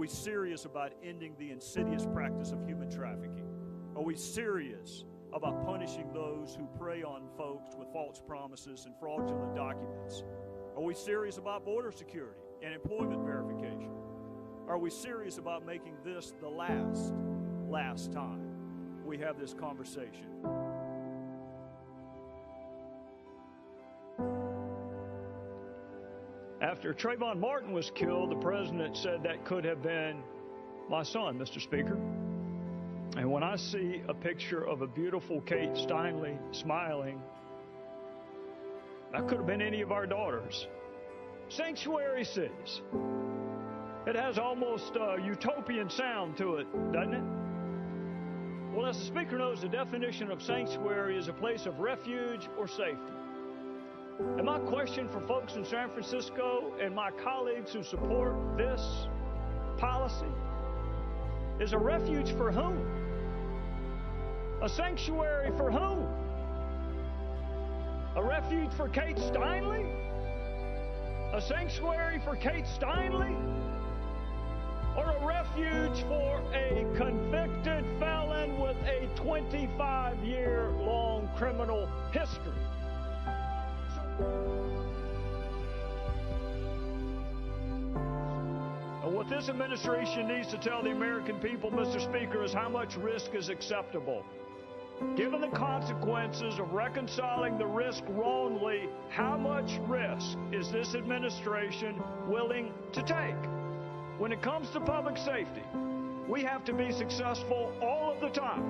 we serious about ending the insidious practice of human trafficking? Are we serious about punishing those who prey on folks with false promises and fraudulent documents? Are we serious about border security and employment verification? Are we serious about making this the last time we have this conversation? After Trayvon Martin was killed, the president said that could have been my son, Mr. Speaker. And when I see a picture of a beautiful Kate Steinle smiling, that could have been any of our daughters. Sanctuary cities. It has almost a utopian sound to it, doesn't it? Well, as the Speaker knows, the definition of sanctuary is a place of refuge or safety. And my question for folks in San Francisco and my colleagues who support this policy is a refuge for whom? A sanctuary for whom? A refuge for Kate Steinle? A sanctuary for Kate Steinle? Or a refuge for a convicted felon with a 25-year-long criminal history? And what this administration needs to tell the American people, Mr. Speaker, is how much risk is acceptable. Given the consequences of reconciling the risk wrongly, how much risk is this administration willing to take? When it comes to public safety, we have to be successful all of the time.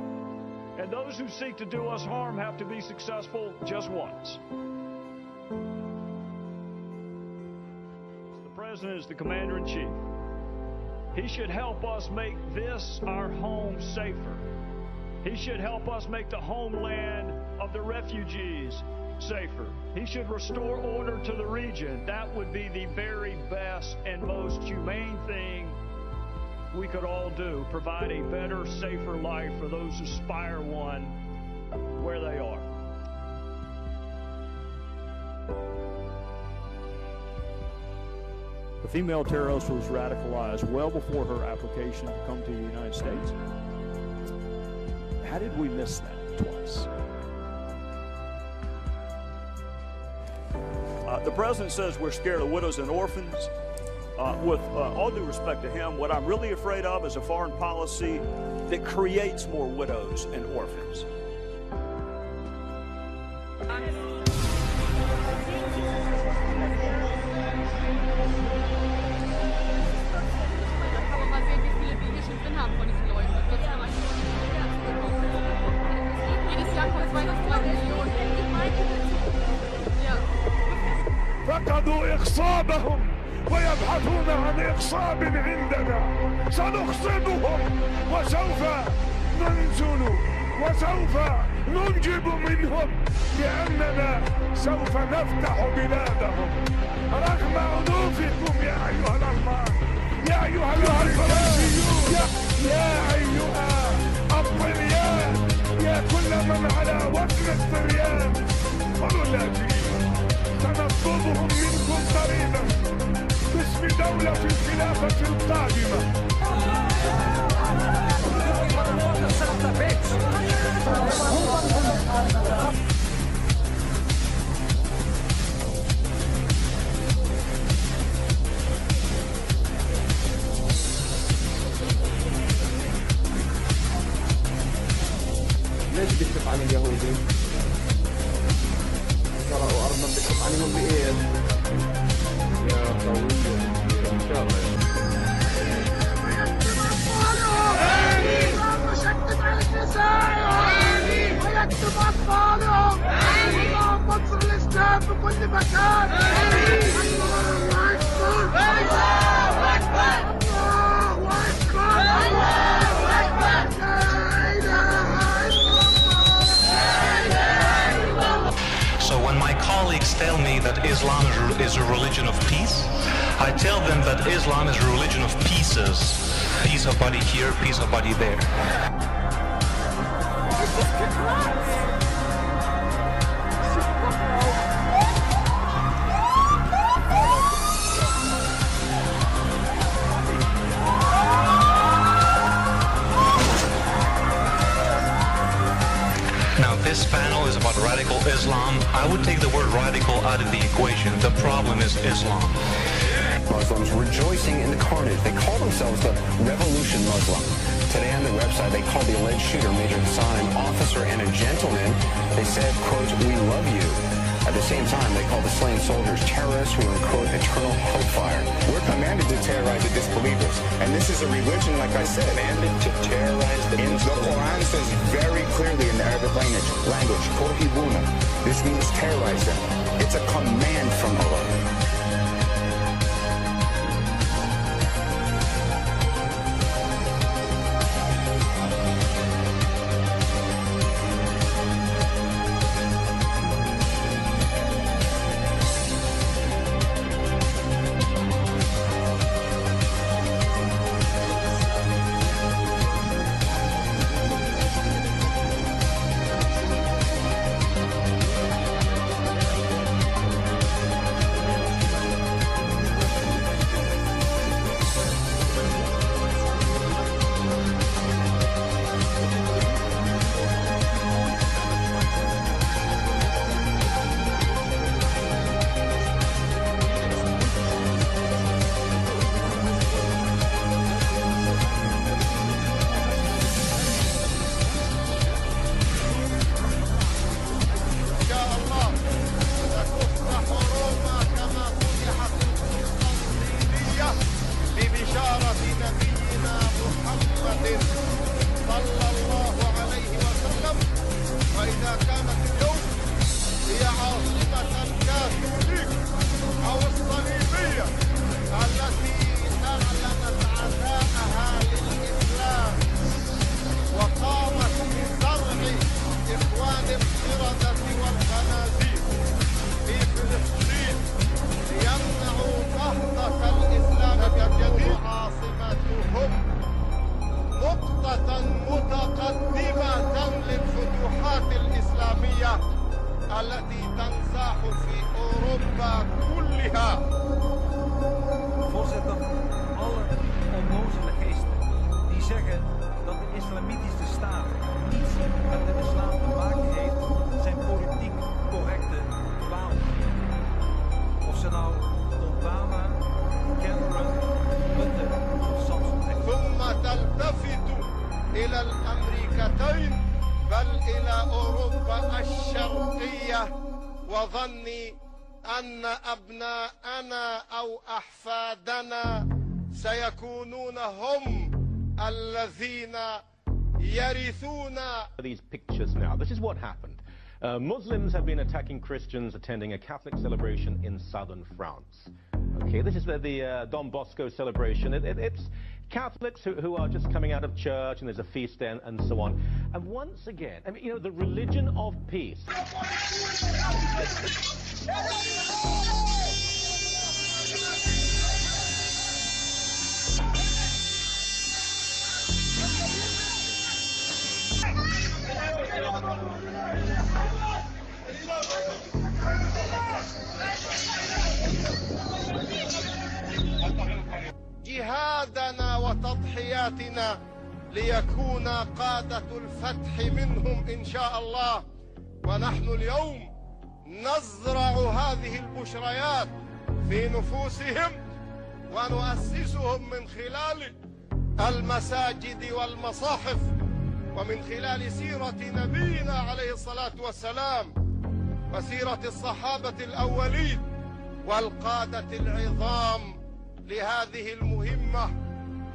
And those who seek to do us harm have to be successful just once. The President is the Commander-in-Chief. He should help us make this our home safer. He should help us make the homeland of the refugees safer. He should restore order to the region. That would be the very best and most humane thing we could all do. Provide a better, safer life for those who aspire one where they are. The female terrorist was radicalized well before her application to come to the United States. How did we miss that twice? The president says we're scared of widows and orphans. With all due respect to him, what I'm really afraid of is a foreign policy that creates more widows and orphans. فقدوا إخصابهم ويبحثون عن إخصاب عندنا. سنخصبهم وسوف ننزل وسوف ننجب منهم لأننا سوف نفتح بلادهم رغم أنوفكم يا أيها الأربعة، يا أيها الفرنسيون، يا أيها الطليان، يا كل من على وزن الطريان. قولوا اللاجئين سنطلبهم منكم قريبا باسم دولة الخلافة القادمة. ليش بيكتب عن اليهودي؟ قرأوا أرضا بيكتب عنهم بإيه؟ يا قوي إن شاء الله. نشدد على النساء ويكتب أطفالهم. اللهم انصر الإسلام في كل مكان. الله أكبر، الله أكبر، الله أكبر، الله أكبر. So when my colleagues tell me that Islam is a religion of peace, I tell them that Islam is a religion of pieces. Piece of body here, piece of body there. radical Islam, I would take the word radical out of the equation. The problem is Islam. Muslims rejoicing in the carnage. They call themselves the Revolution Muslim. Today on their website, they called the alleged shooter, Major Hassan, an officer and a gentleman. They said, quote, "We love you." At the same time, they called the slain soldiers terrorists who are in, quote, "eternal hellfire." We're commanded to terrorize the disbelievers. And this is a religion, like I said, commanded to terrorize the disbelievers. The Quran says very clearly in the Arabic language, "Turhibuna." This means terrorize them. It's a command from Allah. التي تنزاح في أوروبا كلها. Voorzitter, alle onnozele geesten die zeggen dat de islamitische staat niets met de islam te maken heeft, zijn politiek correcte dwaalers. Of ze nou Obama, Cameron, Rutte of Samson zijn. ثم تلتفت إلى الأمريكتين بل إلى أوروبا الشرقية وظني أن أبناءنا أو أحفادنا سيكونون هم الذين يرثون. These pictures now. This is what happened. Muslims have been attacking Christians attending a Catholic celebration in southern France. Okay, this is the Don Bosco celebration. It's Catholics who are just coming out of church, and there's a feast and so on. And once again, I mean, you know, the religion of peace. جهادنا وتضحياتنا ليكون قادة الفتح منهم إن شاء الله. ونحن اليوم نزرع هذه البشريات في نفوسهم ونؤسسهم من خلال المساجد والمصاحف ومن خلال سيرة نبينا عليه الصلاة والسلام وسيرة الصحابة الأولين والقادة العظام لهذه المهمة،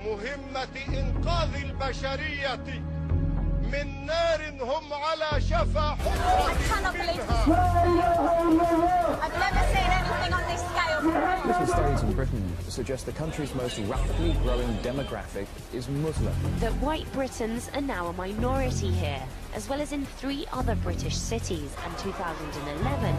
مهمة إنقاذ البشرية من نار هم على شفا حفرة منها. I've never seen anything on this scale before. Little studies in Britain suggest the country's most rapidly growing demographic is Muslim. That white Britons are now a minority here, as well as in 3 other British cities. In 2011,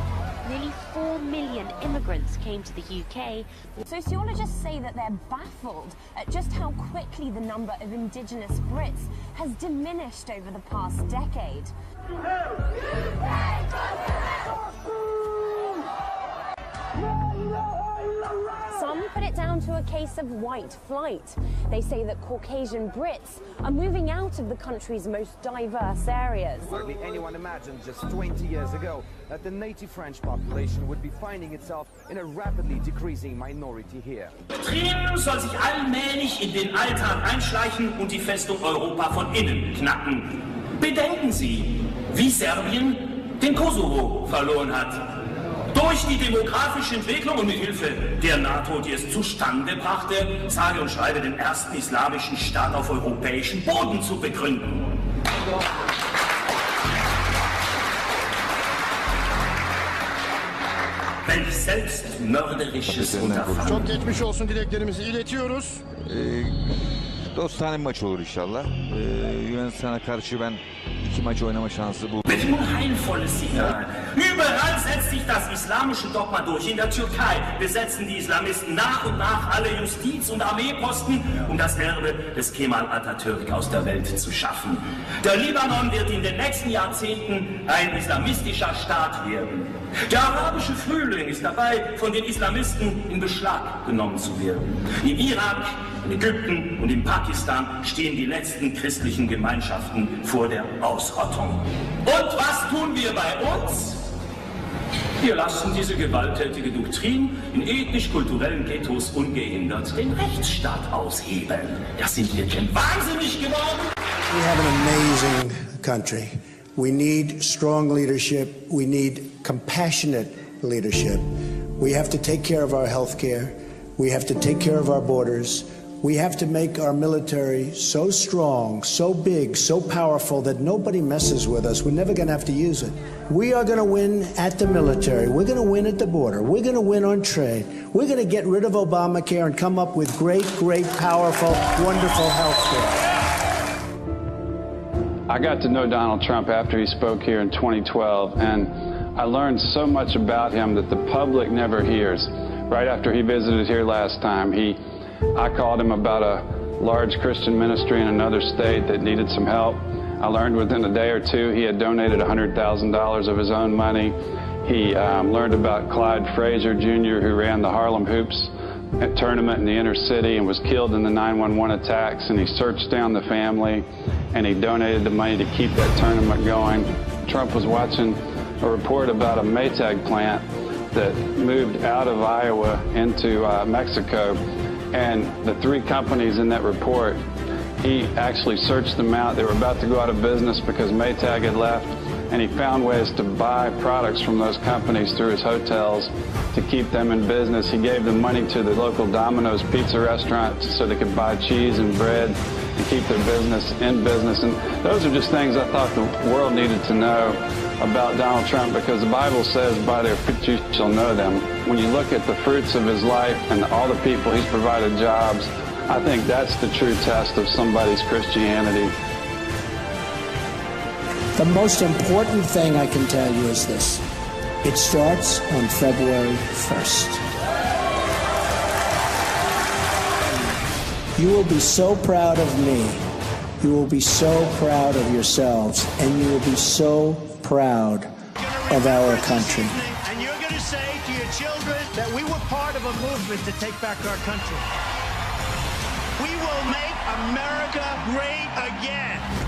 nearly 4 million immigrants came to the UK. So sociologists say that they're baffled at just how quickly the number of indigenous Brits has diminished over the past decade. Some put it down to to a case of white flight. They say that Caucasian Brits are moving out of the country's most diverse areas. Hardly anyone imagined just 20 years ago that the native French population would be finding itself in a rapidly decreasing minority here. Trier soll sich allmählich in den Alltag einschleichen und die Festung Europa von innen knacken. Bedenken Sie, wie Serbien den Kosovo verloren hat. Durch die demografische Entwicklung und mit Hilfe der NATO, die es zustande brachte, sage und schreibe den ersten islamischen Staat auf europäischem Boden zu begründen. Welch selbstmörderisches Unterfangen. Çok geçmiş olsun dileklerimizi iletiyoruz. Dostane maç olur inşallah. Yunanistan'a karşı ben 2 maç oynama şansı buldum. Mit nur heilvolles Signal. Überall setzt sich das islamische Dogma durch. In der Türkei besetzen die Islamisten nach und nach alle Justiz- und Armeeposten, um das Erbe des Kemal Atatürk aus der Welt zu schaffen. Der Libanon wird in den nächsten Jahrzehnten ein islamistischer Staat werden. Der arabische Frühling ist dabei, von den Islamisten in Beschlag genommen zu werden. Im Irak, in Ägypten und in Pakistan stehen die letzten christlichen Gemeinschaften vor der Ausrottung. Und was tun wir bei uns? Wir lassen diese gewalttätige Doktrin in ethnisch-kulturellen Ghettos ungehindert den Rechtsstaat aushebeln. Da sind wir denn wahnsinnig geworden? We have an amazing country. We need strong leadership. We need compassionate leadership. We have to take care of our health care. We have to take care of our borders. We have to make our military so strong, so big, so powerful that nobody messes with us. We're never going to have to use it. We are going to win at the military. We're going to win at the border. We're going to win on trade. We're going to get rid of Obamacare and come up with great, great, powerful, wonderful health care. I got to know Donald Trump after he spoke here in 2012, and I learned so much about him that the public never hears. Right after he visited here last time, I called him about a large Christian ministry in another state that needed some help. I learned within a day or two he had donated $100,000 of his own money. He learned about Clyde Frazier Jr., who ran the Harlem Hoops tournament in the inner city and was killed in the 9/11 attacks, and he searched down the family and he donated the money to keep that tournament going. Trump was watching a report about a Maytag plant that moved out of Iowa into Mexico, and the 3 companies in that report, he actually searched them out. They were about to go out of business because Maytag had left, and he found ways to buy products from those companies through his hotels to keep them in business. He gave the money to the local Domino's pizza restaurant so they could buy cheese and bread and keep their business in business. And those are just things I thought the world needed to know about Donald Trump, because the Bible says, by their fruits you shall know them. When you look at the fruits of his life and all the people he's provided jobs, I think that's the true test of somebody's Christianity. The most important thing I can tell you is this. It starts on February 1st. You will be so proud of me. You will be so proud of yourselves, and you will be so proud of our country. And you're going to say to your children that we were part of a movement to take back our country. We will make America great again.